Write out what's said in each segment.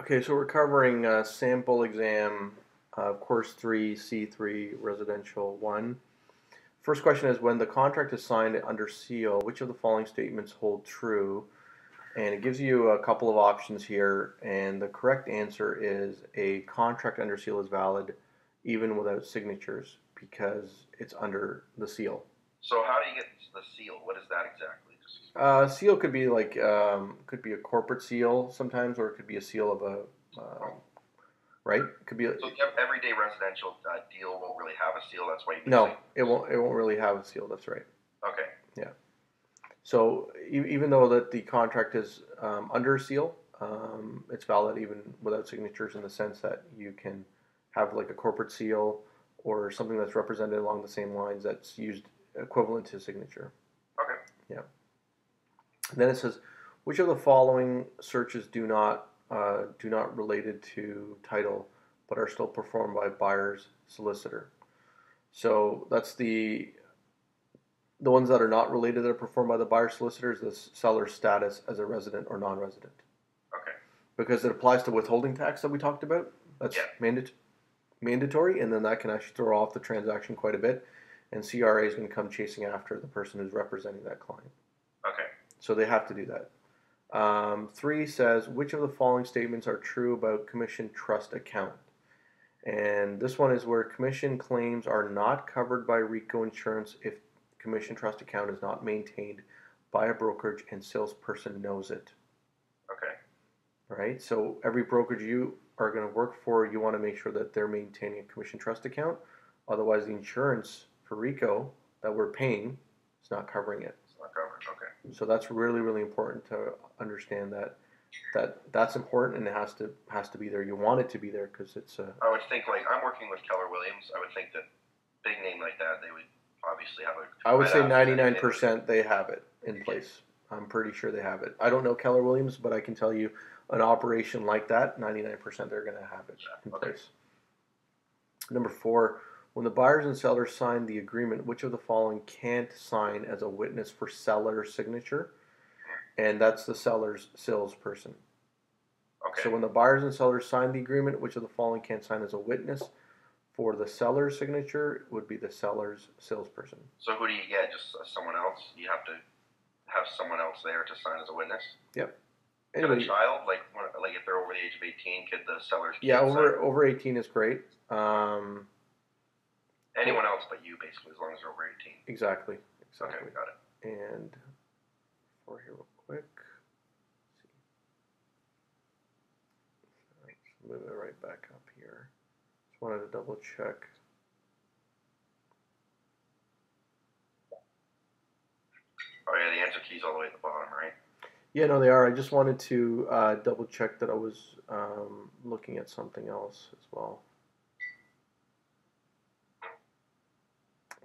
Okay, so we're covering sample exam, course 3, C3, residential 1. First question is, when the contract is signed under seal, which of the following statements hold true? And it gives you a couple of options here, and the correct answer is a contract under seal is valid even without signatures because it's under the seal. So how do you get the seal? What is that exactly? Seal could be like could be a corporate seal sometimes, or it could be a seal of a right? It could be. So everyday residential deal won't really have a seal. That's why you No, it won't. It won't really have a seal. That's right. Okay. Yeah. So even though that the contract is under a seal, it's valid even without signatures in the sense that you can have like a corporate seal or something that's represented along the same lines that's used equivalent to signature. Okay. Yeah. And then it says, which of the following searches do not related to title but are still performed by buyer's solicitor? So that's the ones that are not related that are performed by the buyer solicitor is the seller's status as a resident or non-resident. Okay. Because it applies to withholding tax that we talked about. That's mandatory, and then that can actually throw off the transaction quite a bit. And CRA is going to come chasing after the person who's representing that client. Okay. So they have to do that. 3 says, which of the following statements are true about commission trust account? And this one is where commission claims are not covered by RICO insurance if commission trust account is not maintained by a brokerage and salesperson knows it. Okay. Right? So every brokerage you are going to work for, you want to make sure that they're maintaining a commission trust account. Otherwise, the insurance for RICO that we're paying is not covering it. It's not covered. Okay. So that's really, really important to understand that's important, and it has to be there. You want it to be there because it's a. I would think, like, I'm working with Keller Williams. I would think that big name like that, they would obviously have a. I would say 99% they have it in place. I'm pretty sure they have it. I don't know Keller Williams, but I can tell you an operation like that, 99% they're going to have it in place. Number 4, when the buyers and sellers sign the agreement, which of the following can't sign as a witness for seller's signature? And that's the seller's salesperson. Okay. So when the buyers and sellers sign the agreement, which of the following can't sign as a witness for the seller's signature? Would be the seller's salesperson. So who do you get? Just someone else? You have to have someone else there to sign as a witness? Yep. Anyway, could a child, like if they're over the age of 18, could the seller's kid sign? Over 18 is great. Anyone else but you, basically, as long as they're over 18. Exactly. Okay, got it. And for here real quick. Let's move it right back up here. Just wanted to double check. Oh yeah, the answer key's all the way at the bottom, right? Yeah, no, they are. I just wanted to double check that I was looking at something else as well.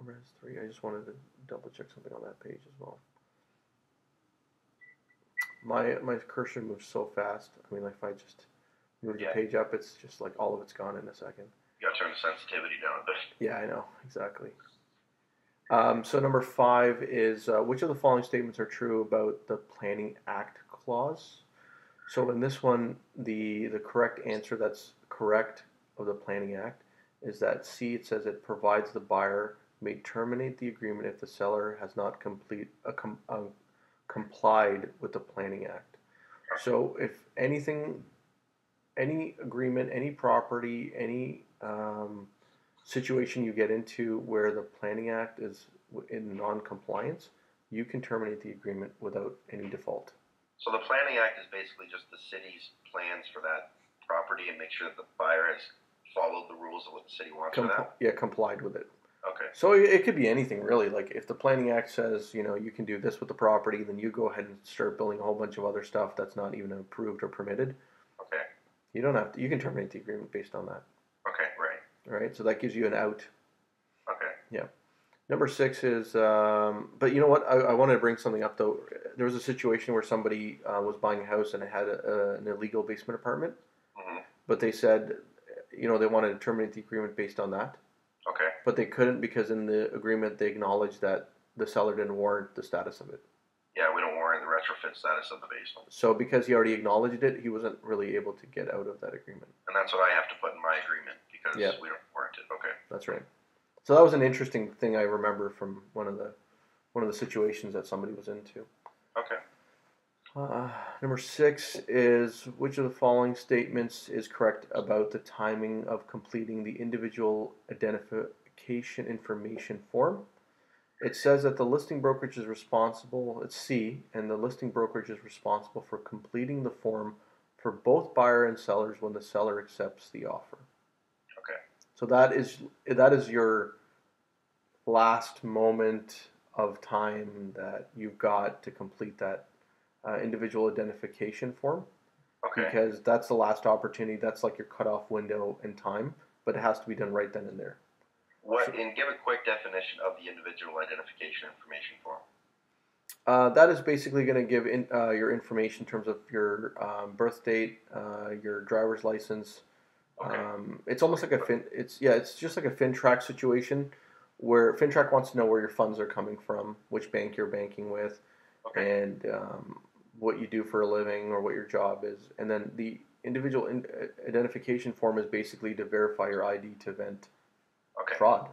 Res 3, I just wanted to double check something on that page as well. My cursor moves so fast. I mean, like if I just move the page up, it's just like all of it's gone in a second. You gotta turn the sensitivity down a bit. Yeah, I know, exactly. So number 5 is, which of the following statements are true about the Planning Act clause? So in this one, the correct answer that's correct of the Planning Act is that C, it says it provides the buyer may terminate the agreement if the seller has not complied with the Planning Act. So if anything, any agreement, any property, any situation you get into where the Planning Act is in non-compliance, you can terminate the agreement without any default. So the Planning Act is basically just the city's plans for that property and make sure that the buyer has followed the rules of what the city wants for that? Yeah, complied with it. Okay. So it could be anything really. Like if the Planning Act says, you know, you can do this with the property, then you go ahead and start building a whole bunch of other stuff that's not even approved or permitted. Okay. You don't have to. You can terminate the agreement based on that. Okay, right. Right. So that gives you an out. Okay. Yeah. Number 6 is, but you know what? I wanted to bring something up though. There was a situation where somebody was buying a house and it had an illegal basement apartment, but they said, you know, they wanted to terminate the agreement based on that. Okay. But they couldn't because in the agreement they acknowledged that the seller didn't warrant the status of it. Yeah, we don't warrant the retrofit status of the basement. So because he already acknowledged it, he wasn't really able to get out of that agreement. And that's what I have to put in my agreement because Yeah. we don't warrant it. Okay. That's right. So that was an interesting thing I remember from one of the situations that somebody was into. Okay. Number 6 is which of the following statements is correct about the timing of completing the individual identification information form? It says that the listing brokerage is responsible, it's C, and the listing brokerage is responsible for completing the form for both buyer and sellers when the seller accepts the offer. Okay. So that is your last moment of time that you've got to complete that individual identification form. Okay. Because that's the last opportunity. That's like your cutoff window in time, but it has to be done right then and there. And give a quick definition of the individual identification information form. That is basically going to give your information in terms of your birth date, your driver's license. Okay. It's almost like it's just like a FinTrack situation where FinTrack wants to know where your funds are coming from, which bank you're banking with, Okay. and what you do for a living or what your job is. And then the individual identification form is basically to verify your ID to prevent fraud,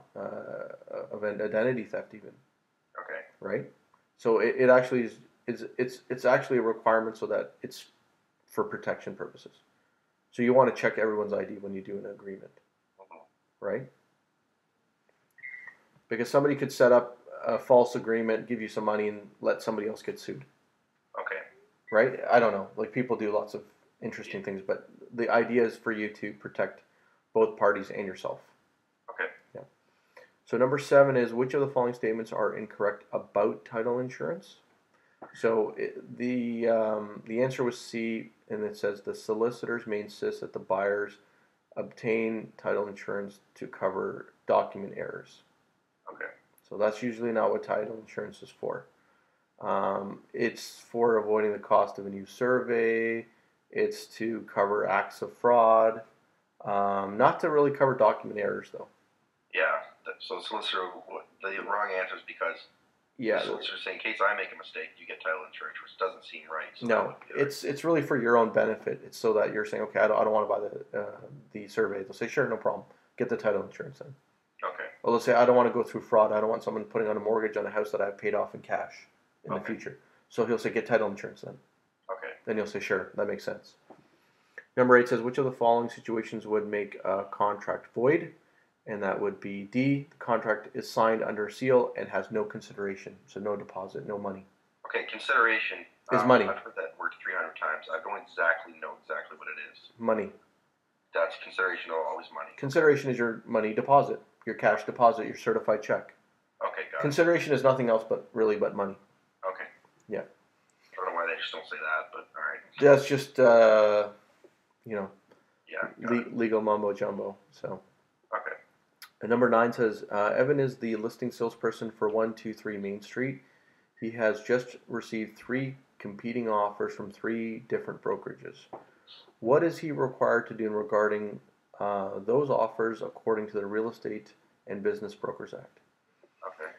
event identity theft even. Okay. Right? So it actually it's actually a requirement so that it's for protection purposes. So you want to check everyone's ID when you do an agreement. Right? Because somebody could set up a false agreement, give you some money, and let somebody else get sued. Okay. Right? I don't know. Like, people do lots of interesting things, but the idea is for you to protect both parties and yourself. Okay. Yeah. So number 7 is which of the following statements are incorrect about title insurance? So the answer was C, and it says the solicitors may insist that the buyers obtain title insurance to cover document errors. Okay. So that's usually not what title insurance is for. It's for avoiding the cost of a new survey. It's to cover acts of fraud. Not to really cover document errors, though. Yeah. So solicitor, the wrong answer is because the solicitor is saying, in case I make a mistake, you get title insurance, which doesn't seem right. So no, it's really for your own benefit. It's so that you're saying, okay, I don't want to buy the survey. They'll say, sure, no problem. Get the title insurance then. Okay. Well, they'll say, I don't want to go through fraud. I don't want someone putting on a mortgage on a house that I've paid off in cash in the future. So he'll say, get title insurance then. Okay. Then you'll say, sure, that makes sense. Number 8 says, which of the following situations would make a contract void? And that would be D, the contract is signed under seal and has no consideration. So no deposit, no money. Okay, consideration is money. I've heard that word 300 times. I don't know exactly what it is. Money. That's consideration, always money. Consideration is your money deposit, your cash deposit, your certified check. Okay, got Consideration is nothing else but money. Okay. Yeah. I don't know why they just don't say that, but all right. That's just, Yeah. legal mumbo jumbo. So. Okay. And number 9 says, Evan is the listing salesperson for 123 Main Street. He has just received 3 competing offers from 3 different brokerages. What is he required to do regarding those offers according to the Real Estate and Business Brokers Act? Okay.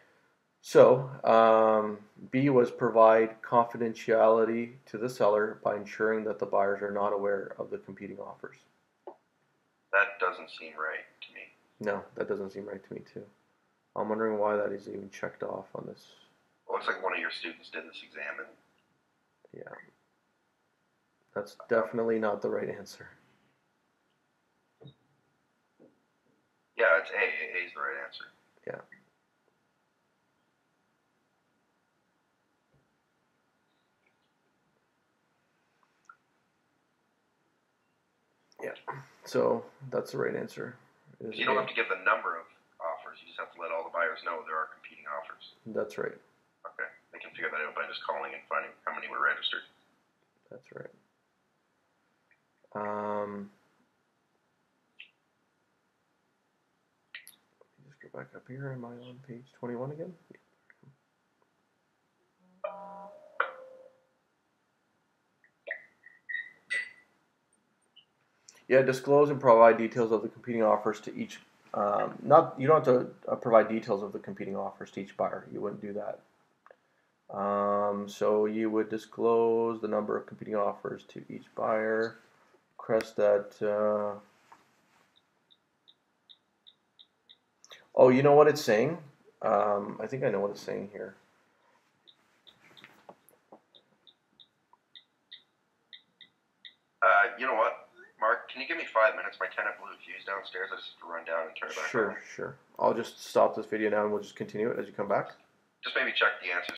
So, B was provide confidentiality to the seller by ensuring that the buyers are not aware of the competing offers. That doesn't seem right to me. No, that doesn't seem right to me too. I'm wondering why that is even checked off on this. Well, looks like one of your students did this exam and... Yeah. That's definitely not the right answer. Yeah, it's A. A is the right answer. Yeah. Yeah. So that's the right answer. You don't have to give the number of offers. You just have to let all the buyers know there are competing offers. That's right. Okay. They can figure that out by just calling and finding how many were registered. That's right. Let me just go back up here. Am I on page 21 again? Yeah, disclose and provide details of the competing offers to each. You don't have to provide details of the competing offers to each buyer. You wouldn't do that. So you would disclose the number of competing offers to each buyer. Request that. Oh, you know what it's saying? I think I know what it's saying here. You know what, Mark? Can you give me 5 minutes? My tenant blew a fuse downstairs. I just have to run down and turn it back on. Sure. I'll just stop this video now and we'll just continue it as you come back. Just maybe check the answers.